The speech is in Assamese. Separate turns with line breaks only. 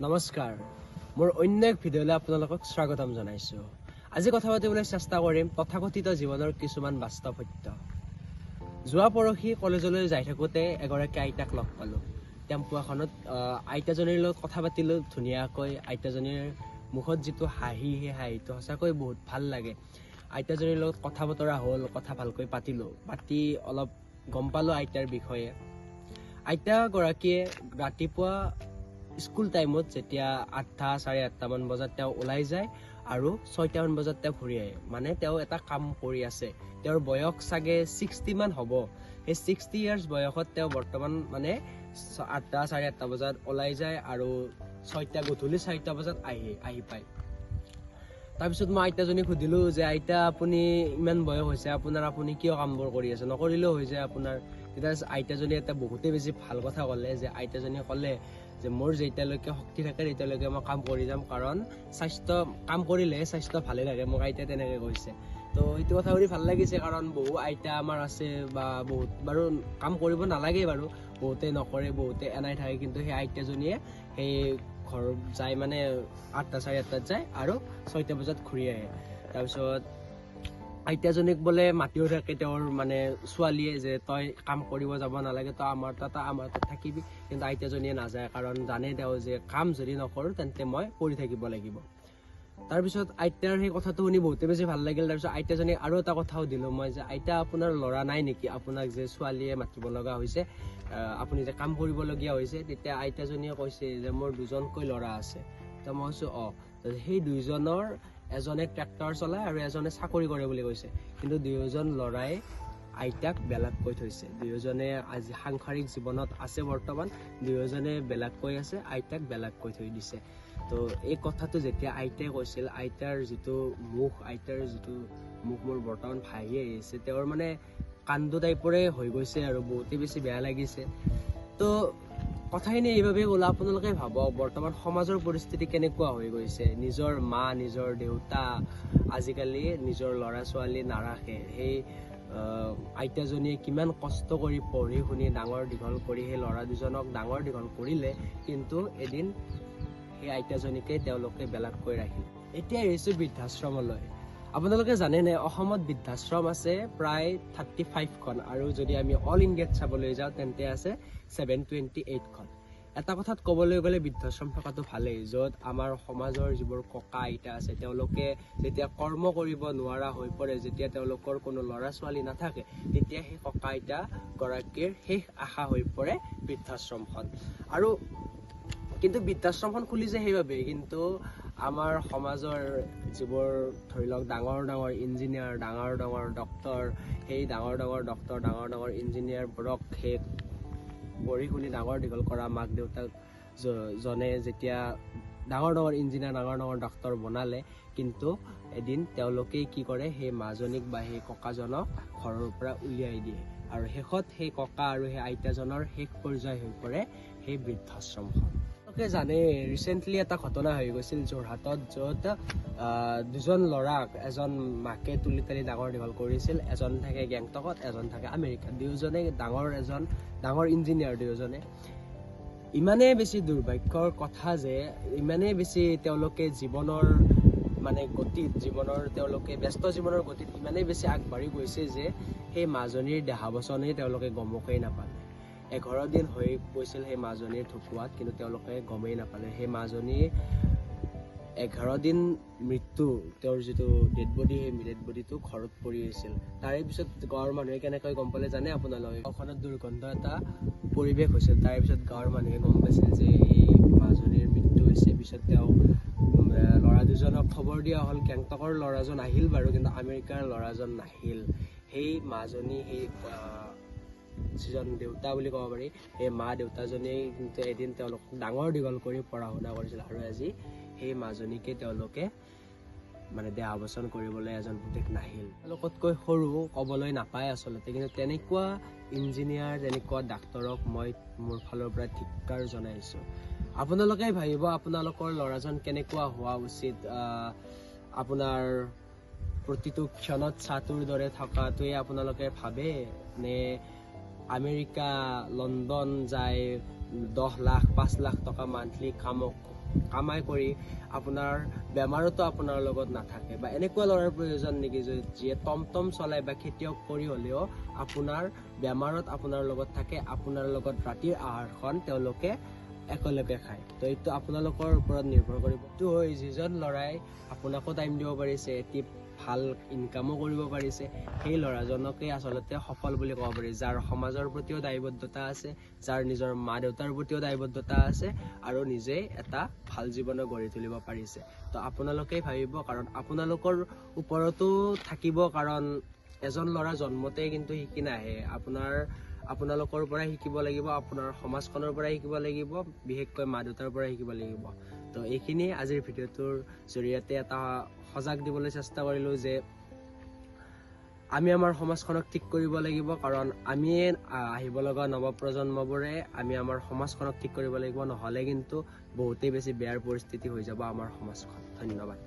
নমস্কাৰ মোৰ অন্য এক ভিডিঅ'লৈ আপোনালোকক স্বাগতম জনাইছোঁ। আজি কথা পাতিবলৈ চেষ্টা কৰিম তথাকথিত জীৱনৰ কিছুমান বাস্তৱ সত্য। যোৱা পৰহি কলেজলৈ যাই থাকোঁতে এগৰাকী আইতাক লগ পালোঁ। টেম্পু এখনত আইতাজনীৰ লগত কথা পাতিলোঁ ধুনীয়াকৈ। আইতাজনীৰ মুখত যিটো হাঁহি, সেই হাঁহিটো সঁচাকৈ বহুত ভাল লাগে। আইতাজনীৰ লগত কথা বতৰা হ'ল, কথা ভালকৈ পাতিলোঁ। পাতি অলপ গম পালোঁ আইতাৰ বিষয়ে। আইতাগৰাকীয়ে ৰাতিপুৱা স্কুল টাইমত যেতিয়া 8:30-8:30 বজাত তেওঁ ওলাই যায় আৰু 6টামান বজাত তেওঁ ঘূৰি আহে। মানে তেওঁ এটা কাম কৰি আছে। তেওঁৰ বয়স চাগে 60 মান হ'ব। সেই 60 ইয়াৰ্ছ বয়সত তেওঁ বৰ্তমান মানে 8:30-8:30 বজাত ওলাই যায় আৰু গধূলি 4টা বজাত আহি পায়। তাৰপিছত মই আইতাজনীক সুধিলোঁ যে আইতা আপুনি ইমান বয়স হৈছে আপুনি কিয় কামবোৰ কৰি আছে, নকৰিলেও হৈ যায় আপোনাৰ। তেতিয়া আইতাজনীয়ে এটা বহুতেই বেছি ভাল কথা ক'লে যে আইতাজনীয়ে ক'লে যে মোৰ যেতিয়ালৈকে শক্তি থাকে তেতিয়ালৈকে মই কাম কৰি যাম, কাৰণ কাম কৰিলে স্বাস্থ্য ভালে থাকে। মোক আইতাই তেনেকৈ কৈছে। তো সেইটো কথা শুনি ভাল লাগিছে, কাৰণ বহু আইতা আমাৰ আছে বা বহুত বাৰু কাম কৰিব নালাগে বাৰু, বহুতে নকৰে, বহুতে এনাই থাকে। কিন্তু সেই আইতাজনীয়ে সেই ঘৰত যায় মানে 8:00-8:30 যায় আৰু 6টা বজাত ঘূৰি আহে। তাৰপিছত আইতাজনীক বোলে মাতিও থাকে তেওঁৰ মানে ছোৱালীয়ে যে তই কাম কৰিব যাব নালাগে, তই আমাৰ তাত থাকিবি। কিন্তু আইতাজনীয়ে নাযায়, কাৰণ জানে তেওঁ যে কাম যদি নকৰোঁ তেন্তে মই পঢ়ি থাকিব লাগিব। তাৰপিছত আইতাৰ সেই কথাটো শুনি বহুতে বেছি ভাল লাগিল। তাৰপিছত আইতাজনীক আৰু এটা কথা সুধিলোঁ মই যে আইতা আপোনাৰ ল'ৰা নাই নেকি, আপোনাক যে ছোৱালীয়ে মাতিব লগা হৈছে, আপুনি যে কাম কৰিবলগীয়া হৈছে। তেতিয়া আইতাজনীয়ে কৈছে যে মোৰ 2জনকৈ ল'ৰা আছে। তো মই কৈছোঁ সেই 2জনৰ এজনে ট্ৰেক্টৰ চলায় আৰু এজনে চাকৰি কৰে বুলি কৈছে। কিন্তু 2জন ল'ৰাই আইতাক বেলেগ কৈ থৈছে। 2জনে আজি সাংসাৰিক জীৱনত আছে বৰ্তমান, 2জনে বেলেগ কৈ আছে, আইতাক বেলেগ কৈ থৈ দিছে। তো এই কথাটো যেতিয়া আইতাই কৈছিল, আইতাৰ যিটো মুখ মোৰ বৰ্তমান ভাহি আহিছে। তেওঁৰ মানে কান্দো টাইপৰে হৈ গৈছে আৰু বহুতেই বেছি বেয়া লাগিছে। তো কথাখিনি এইভাবে ক'লো, আপোনালোকে ভাবক বৰ্তমান সমাজৰ পৰিস্থিতি কেনেকুৱা হৈ গৈছে। নিজৰ মা, নিজৰ দেউতা আজিকালি নিজৰ ল'ৰা ছোৱালী নাৰাখে। সেই আইতাজনীয়ে কিমান কষ্ট কৰি পঢ়ি শুনি ডাঙৰ দীঘল কৰি সেই ল'ৰা 2জনক ডাঙৰ দীঘল কৰিলে, কিন্তু এদিন সেই আইতাজনীকে তেওঁলোকে বেলেগকৈ ৰাখিল। এতিয়া আহিছোঁ বৃদ্ধাশ্ৰমলৈ। আপোনালোকে জানেনে অসমত বৃদ্ধাশ্ৰম আছে প্ৰায় 35খন, আৰু যদি আমি অল ইণ্ডিয়াত চাবলৈ যাওঁ তেন্তে আছে 728খন। এটা কথাত ক'বলৈ গ'লে বৃদ্ধাশ্ৰম থকাটো ভালেই, য'ত আমাৰ সমাজৰ যিবোৰ ককা আইতা আছে তেওঁলোকে যেতিয়া কৰ্ম কৰিব নোৱাৰা হৈ পৰে, যেতিয়া তেওঁলোকৰ কোনো ল'ৰা ছোৱালী নাথাকে, তেতিয়া সেই ককা আইতা গৰাকীৰ শেষ আশা হৈ পৰে বৃদ্ধাশ্ৰমখন। আৰু কিন্তু বৃদ্ধাশ্ৰমখন খুলিছে সেইবাবেই, কিন্তু আমাৰ সমাজৰ যিবোৰ ধৰি লওক ডাঙৰ ইঞ্জিনিয়াৰ, ডাঙৰ ডক্তৰ, সেই ডাঙৰ ডক্তৰ, ডাঙৰ ইঞ্জিনিয়াৰবোৰক সেই পঢ়ি শুনি ডাঙৰ দীঘল কৰা মাক দেউতাক জনে যেতিয়া ডাঙৰ ইঞ্জিনিয়াৰ, ডাঙৰ ডক্তৰ বনালে, কিন্তু এদিন তেওঁলোকেই কি কৰে, সেই মাজনীক বা সেই ককাজনক ঘৰৰ পৰা উলিয়াই দিয়ে। আৰু শেষত সেই ককা আৰু সেই আইতাজনৰ শেষ পৰ্যায় হৈ পৰে সেই বৃদ্ধাশ্ৰমখন। আপোনালোকে জানে ৰিচেণ্টলি এটা ঘটনা হৈ গৈছিল যোৰহাটত, য'ত 2জন ল'ৰাক এজন মাকে তুলি তালি ডাঙৰ দীঘল কৰিছিল। এজন থাকে গেংটকত, এজন থাকে আমেৰিকাত। 2জনে ডাঙৰ ইঞ্জিনিয়াৰ 2জনে। ইমানেই বেছি দুৰ্ভাগ্যৰ কথা যে ইমানেই বেছি তেওঁলোকে জীৱনৰ তেওঁলোকে ব্যস্ত জীৱনৰ গতিত ইমানেই বেছি আগবাঢ়ি গৈছে যে সেই মাজনীৰ দেহাৱসানেই তেওঁলোকে গমকেই নাপালে। 11 দিন হৈ গৈছিল সেই মাজনীৰ ঢুকুৱাত, কিন্তু তেওঁলোকে গমেই নাপালে। সেই মাজনী 11 দিন মৃত্যু, তেওঁৰ যিটো ডেড বডি, সেই ডেড বডিটো ঘৰত পৰি আছিল। তাৰে পিছত গাঁৱৰ মানুহে কেনেকৈ গম পালে জানে আপোনালোকে? গাঁওখনত দুৰ্গন্ধ এটা পৰিৱেশ হৈছিল। তাৰে পিছত গাঁৱৰ মানুহে গম পাইছিল যে এই মাজনীৰ মৃত্যু হৈছে। পিছত তেওঁ ল'ৰা 2জনক খবৰ দিয়া হ'ল। গেংটকৰ ল'ৰাজন আহিল বাৰু, কিন্তু আমেৰিকাৰ ল'ৰাজন নাহিল। সেই মাজনী, সেই যিজন দেউতা বুলি ক'ব পাৰি, সেই মা দেউতাজনেই কিন্তু এদিন তেওঁলোকক ডাঙৰ দীঘল কৰি পঢ়া শুনা কৰিছিল, আৰু আজি সেই মাজনীকে তেওঁলোকে মানে দেহাৱসান কৰিবলৈ এজন পুতেক নাহিল। তেওঁলোকতকৈ সৰু ক'বলৈ নাপায় আচলতে, কিন্তু তেনেকুৱা ইঞ্জিনিয়াৰ, তেনেকুৱা ডাক্তৰক মই মোৰ ফালৰ পৰা ধিক্কাৰ জনাইছোঁ। আপোনালোকে ভাবিব আপোনালোকৰ ল'ৰাজন কেনেকুৱা হোৱা উচিত। আপোনাৰ প্ৰতিটো ক্ষণত চাটোৰ দৰে থকাটোৱে আপোনালোকে ভাবে নে আমেৰিকা, লণ্ডন যায় 10 লাখ 5 লাখ টকা মান্থলি কামাই কৰি আপোনাৰ বেমাৰতো আপোনাৰ লগত নাথাকে, বা এনেকুৱা ল'ৰাৰ প্ৰয়োজন নেকি যিয়ে টমটম চলাই বা খেতিয়ক কৰি হ'লেও আপোনাৰ বেমাৰত আপোনাৰ লগত থাকে, আপোনাৰ লগত ৰাতিৰ আহাৰখন তেওঁলোকে একেলগে খায়। তো এইটো আপোনালোকৰ ওপৰত নিৰ্ভৰ কৰিব। এইটো হয় যিজন ল'ৰাই আপোনাকো টাইম দিব পাৰিছে, এটি ভাল ইনকামো কৰিব পাৰিছে, সেই ল'ৰাজনকে আচলতে সফল বুলি ক'ব পাৰি, যাৰ সমাজৰ প্ৰতিও দায়বদ্ধতা আছে, যাৰ নিজৰ মা দেউতাৰ প্ৰতিও দায়বদ্ধতা আছে, আৰু নিজে এটা ভাল জীৱনো গঢ়ি তুলিব পাৰিছে। তো আপোনালোকেই ভাবিব, কাৰণ আপোনালোকৰ ওপৰতো থাকিব, কাৰণ এজন ল'ৰা জন্মতেই কিন্তু শিকি নাহে। আপোনালোকৰ পৰাই শিকিব লাগিব, আপোনাৰ সমাজখনৰ পৰাই শিকিব লাগিব, বিশেষকৈ মা দেউতাৰ পৰাই শিকিব লাগিব। তো এইখিনি আজিৰ ভিডিঅ'টোৰ জৰিয়তে এটা সজাগ দিবলৈ চেষ্টা কৰিলোঁ যে আমি আমাৰ সমাজখনক ঠিক কৰিব লাগিব, কাৰণ আমি আহিব লগা নৱপ্ৰজন্মবোৰে আমি আমাৰ সমাজখনক ঠিক কৰিব লাগিব, নহ'লে কিন্তু বহুতেই বেছি বেয়াৰ পৰিস্থিতি হৈ যাব আমাৰ সমাজখন। ধন্যবাদ।